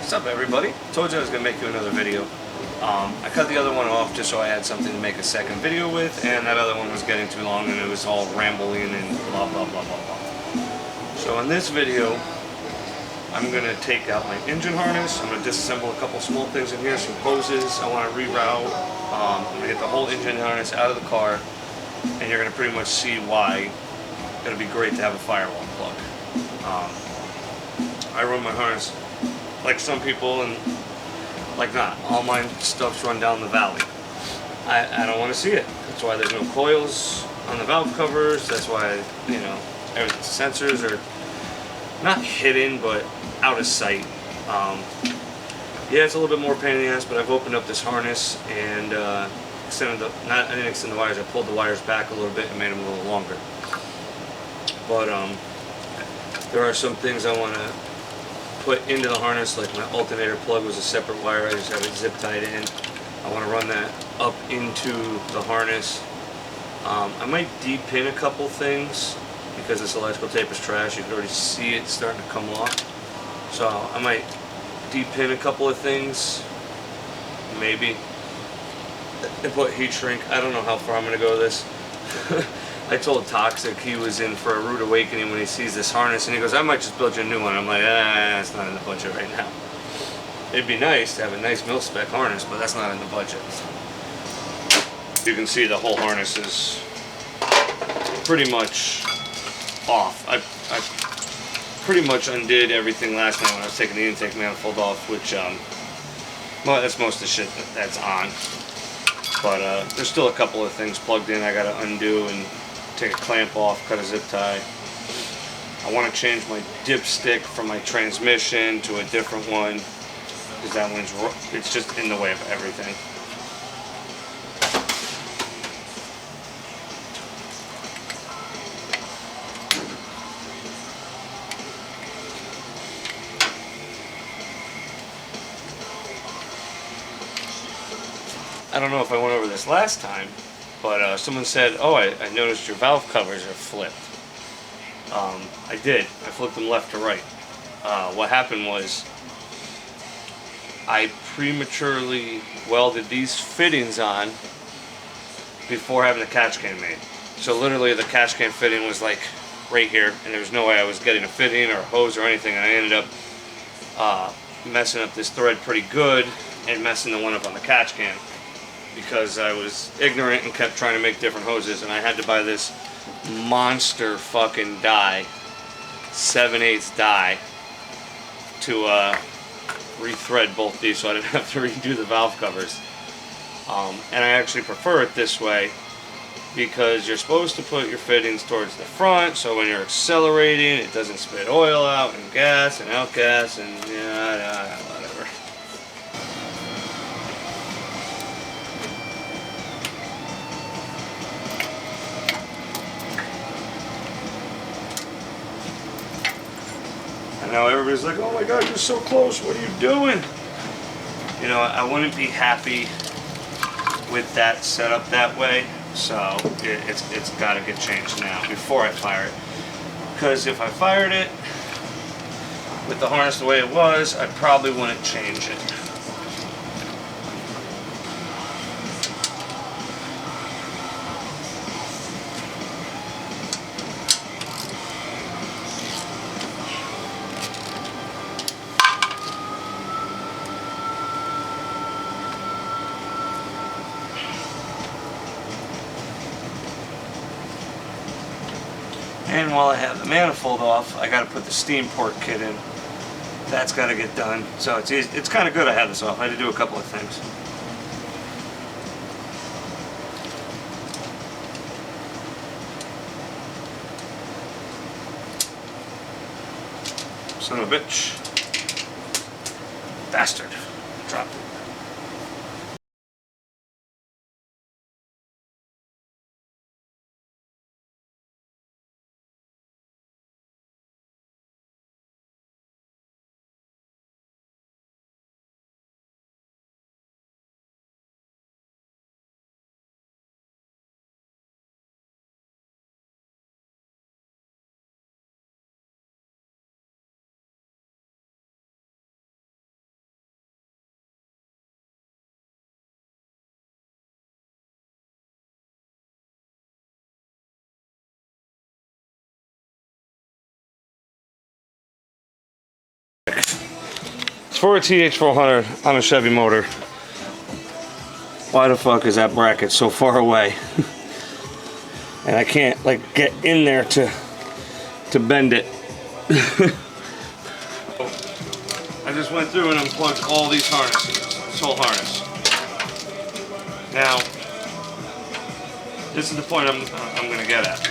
What's up, everybody? Told you I was going to make you another video. I cut the other one off just so I had something to make a second video with, and that other one was getting too long and it was all rambling and blah blah blah blah blah. So in this video, I'm going to take out my engine harness. I'm going to disassemble a couple small things in here, some hoses. I want to reroute. I'm going to get the whole engine harness out of the car, and you're going to pretty much see why it'll be great to have a firewall plug. I run my harness like some people and like not. All my stuff's run down the valley. I don't want to see it. That's why there's no coils on the valve covers. That's why, you know, sensors are not hidden but out of sight. Yeah, it's a little bit more pain in the ass, but I've opened up this harness and extended the, I didn't extend the wires, I pulled the wires back a little bit and made them a little longer. But there are some things I want to put into the harness, like my alternator plug was a separate wire, I just have it zip tied in. I want to run that up into the harness. I might de-pin a couple things because this electrical tape is trash. You can already see it starting to come off. So I might de-pin a couple of things, maybe, and put heat shrink. I don't know how far I'm going to go with this. I told Toxic he was in for a rude awakening when he sees this harness, and he goes, I might just build you a new one. I'm like, it's not in the budget right now. It'd be nice to have a nice mil-spec harness, but that's not in the budget. You can see the whole harness is pretty much off. I pretty much undid everything last night when I was taking the intake manifold off, which, well, that's most of the shit that's on. But there's still a couple of things plugged in I gotta undo and take a clamp off, cut a zip tie. I want to change my dipstick from my transmission to a different one because that one's, it's just in the way of everything. I don't know if I went over this last time, but someone said, oh, I noticed your valve covers are flipped. I did. I flipped them left to right. What happened was I prematurely welded these fittings on before having the catch can made. So literally the catch can fitting was like right here, and there was no way I was getting a fitting or a hose or anything, and I ended up messing up this thread pretty good and messing the one up on the catch can, because I was ignorant and kept trying to make different hoses, and I had to buy this monster fucking die, 7/8 die, to rethread both these so I didn't have to redo the valve covers. And I actually prefer it this way because you're supposed to put your fittings towards the front so when you're accelerating it doesn't spit oil out and gas and outgas and whatever. I know everybody's like, oh my god, you're so close, what are you doing? You know, I wouldn't be happy with that setup that way, so it's got to get changed now before I fire it. Because if I fired it with the harness the way it was, I probably wouldn't change it. And while I have the manifold off, I got to put the steam port kit in. That's got to get done. So it's easy. It's kind of good I have this off. I had to do a couple of things. Son of a bitch. Bastard. Dropped it. It's for a TH400 on a Chevy motor. Why the fuck is that bracket so far away? And I can't like get in there to bend it. I just went through and unplugged all these harnesses, this whole harness. Now, this is the point I'm gonna get at.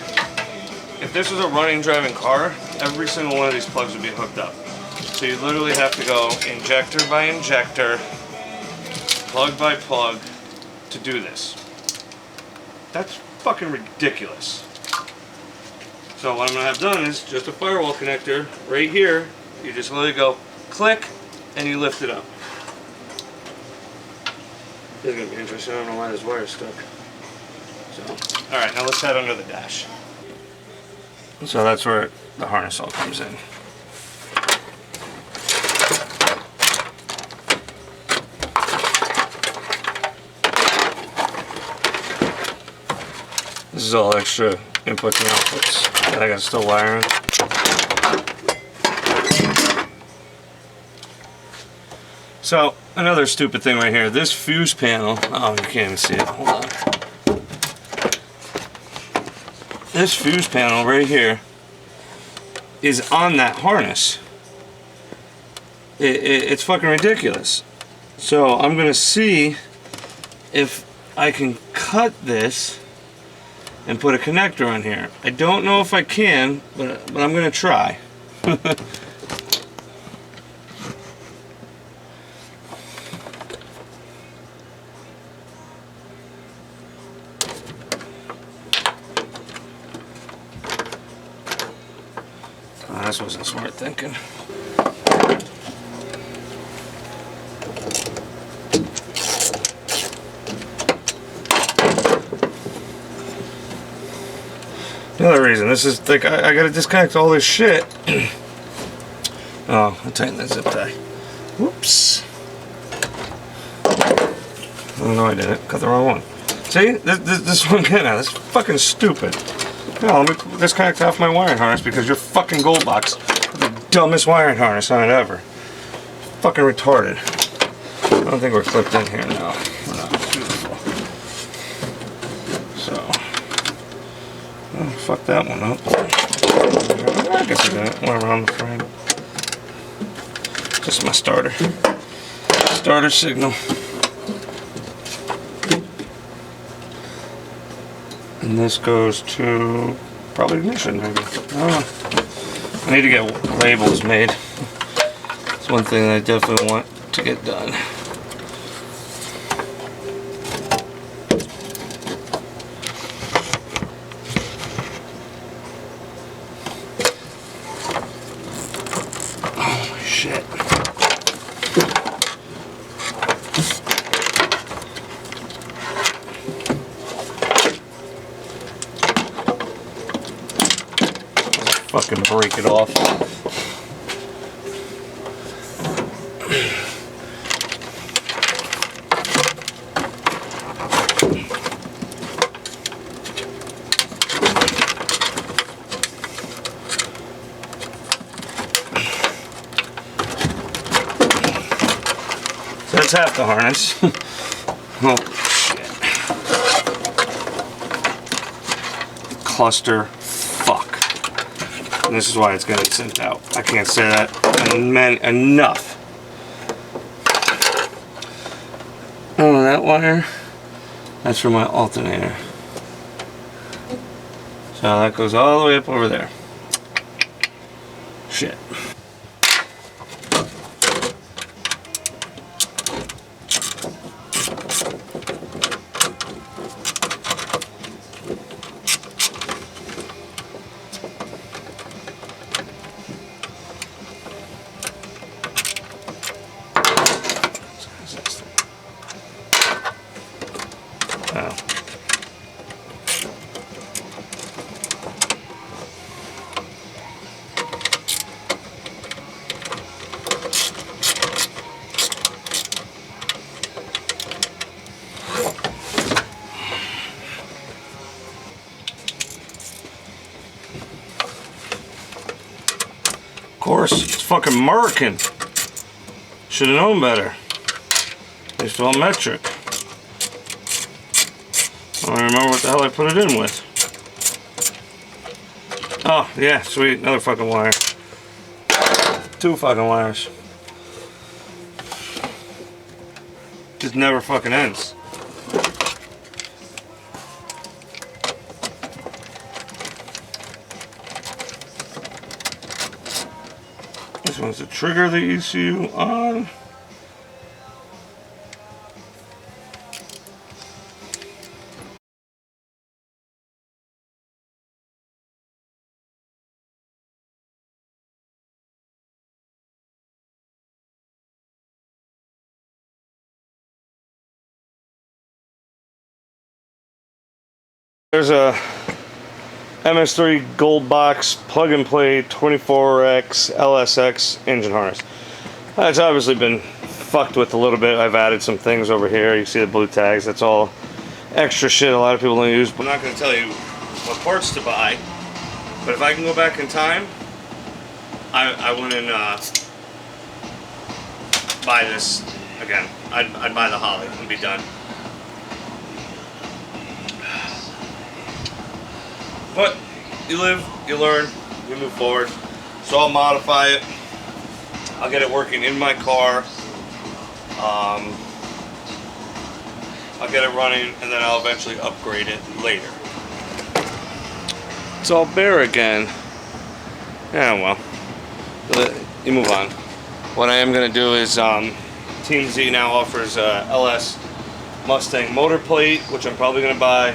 If this was a running, driving car, every single one of these plugs would be hooked up. So you literally have to go injector by injector, plug by plug to do this. That's fucking ridiculous. So what I'm gonna have done is just a firewall connector right here. You just literally go click and you lift it up. This is gonna be interesting. I don't know why this wire is stuck. So, all right, now let's head under the dash. So that's where the harness all comes in. This is all extra inputs and outputs that I gotta still wire in. So, another stupid thing right here. This fuse panel, oh, you can't even see it, hold on. This fuse panel right here is on that harness. It's fucking ridiculous. So, I'm gonna see if I can cut this and put a connector on here. I don't know if I can, but I'm gonna try. Oh, this wasn't smart thinking. Another reason, this is like, I gotta disconnect all this shit. Oh, I tightened that zip tie. Whoops. Oh, no, I didn't. Cut the wrong one. See? This one getting out. This is fucking stupid. No, let me disconnect off my wiring harness because your fucking gold box is the dumbest wiring harness on it ever. Fucking retarded. I don't think we're clipped in here now. We're not. Beautiful. So. Oh, fuck that one up. I guess I didn't. Went around the frame. Just my starter. Starter signal. And this goes to probably ignition, maybe. I don't know. I need to get labels made. It's one thing that I definitely want to get done. Fucking break it off. So that's half the harness. Oh shit. Cluster. And this is why it's getting sent out. I can't say that enough. Oh, that wire, that's for my alternator. So that goes all the way up over there. Shit. Of course, it's fucking American. Should have known better. It's all metric. I don't remember what the hell I put it in with. Oh, yeah, sweet. Another fucking wire. 2 fucking wires. Just never fucking ends. This one's the trigger, the ECU on. There's a MS3 gold box plug and play 24X LSX engine harness. It's obviously been fucked with a little bit. I've added some things over here. You see the blue tags. That's all extra shit a lot of people don't use. I'm not going to tell you what parts to buy, but if I can go back in time, I wouldn't buy this again. I'd buy the Holly and be done. But you live, you learn, you move forward. So I'll modify it. I'll get it working in my car. I'll get it running, and then I'll eventually upgrade it later. It's all bare again. Yeah, well, you move on. What I am going to do is Team Z now offers a LS Mustang motor plate, which I'm probably going to buy.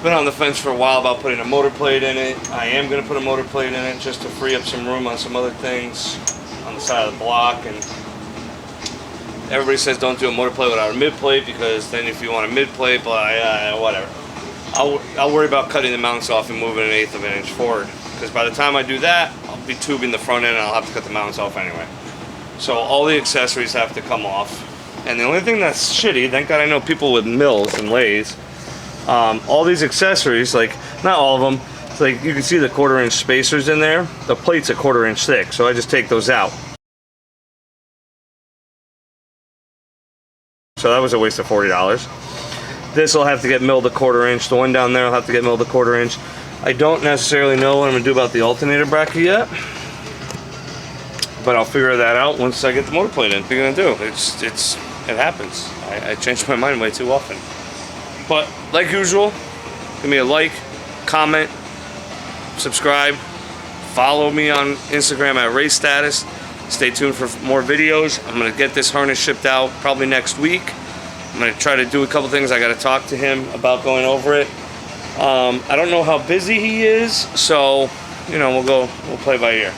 Been on the fence for a while about putting a motor plate in it. I am going to put a motor plate in it just to free up some room on some other things on the side of the block. And everybody says don't do a motor plate without a mid plate, because then if you want a mid plate, whatever. I'll worry about cutting the mounts off and moving 1/8 of an inch forward, because by the time I do that, I'll be tubing the front end and I'll have to cut the mounts off anyway. So all the accessories have to come off. And the only thing that's shitty, thank God I know people with mills and lathes, all these accessories, like, not all of them, it's like you can see the 1/4 inch spacers in there. The plate's a 1/4 inch thick, so I just take those out. So that was a waste of $40. This will have to get milled a 1/4 inch. The one down there will have to get milled a 1/4 inch. I don't necessarily know what I'm gonna do about the alternator bracket yet, but I'll figure that out once I get the motor plate in. What are you gonna do? It happens. I change my mind way too often. But like usual, give me a like, comment, subscribe, follow me on Instagram at Racestatus. Stay tuned for more videos. I'm gonna get this harness shipped out probably next week. I'm gonna try to do a couple things. I gotta talk to him about going over it. I don't know how busy he is, so you know, we'll play by ear.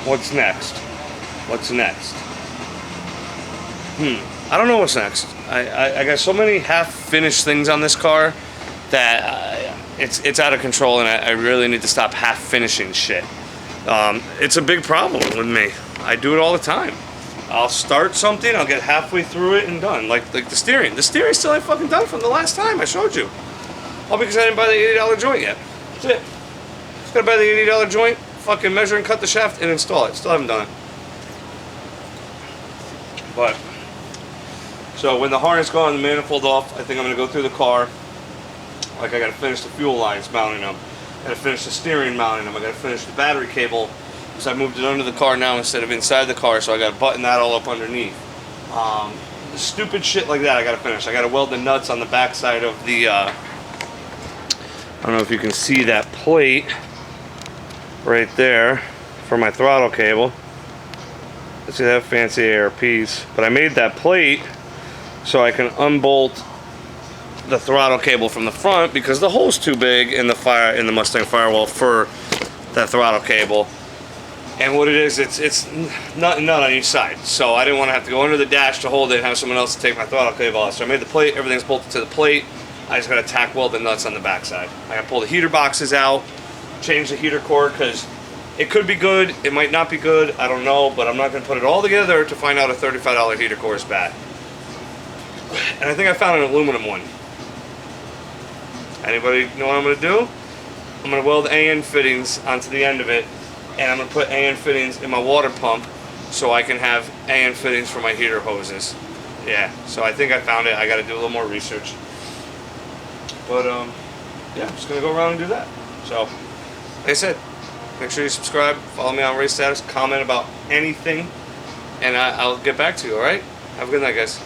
What's next? What's next? I don't know what's next. I got so many half-finished things on this car that it's out of control, and I really need to stop half-finishing shit. It's a big problem with me. I do it all the time. I'll start something, I'll get halfway through it and done. Like the steering. The steering still ain't fucking done from the last time I showed you. All because I didn't buy the $80 joint yet. That's it. Just gotta buy the $80 joint, fucking measure and cut the shaft and install it. Still haven't done it. But so when the harness gone, the manifold off, I think I'm gonna go through the car. Like, I gotta finish the fuel lines, mounting them. I gotta finish the steering, mounting them. I gotta finish the battery cable, because I moved it under the car now instead of inside the car, so I gotta button that all up underneath. Stupid shit like that I gotta finish. I gotta weld the nuts on the back side of the, I don't know if you can see that plate right there for my throttle cable. Let's see that fancy ARPs. But I made that plate so I can unbolt the throttle cable from the front, because the hole's too big in the Mustang firewall for that throttle cable. And what it is, it's nut and nut on each side. So I didn't want to have to go under the dash to hold it and have someone else to take my throttle cable off. So I made the plate, everything's bolted to the plate. I just got to tack weld the nuts on the back side. I got to pull the heater boxes out, change the heater cord, because it could be good, it might not be good, I don't know, but I'm not going to put it all together to find out a $35 heater core is bad. And I think I found an aluminum one. Anybody know what I'm going to do? I'm going to weld AN fittings onto the end of it, and I'm going to put AN fittings in my water pump so I can have AN fittings for my heater hoses. Yeah, so I think I found it. I got to do a little more research. But yeah, I'm just gonna go around and do that. So, like I said, make sure you subscribe, follow me on Racestatus, comment about anything, and I'll get back to you. All right? Have a good night, guys.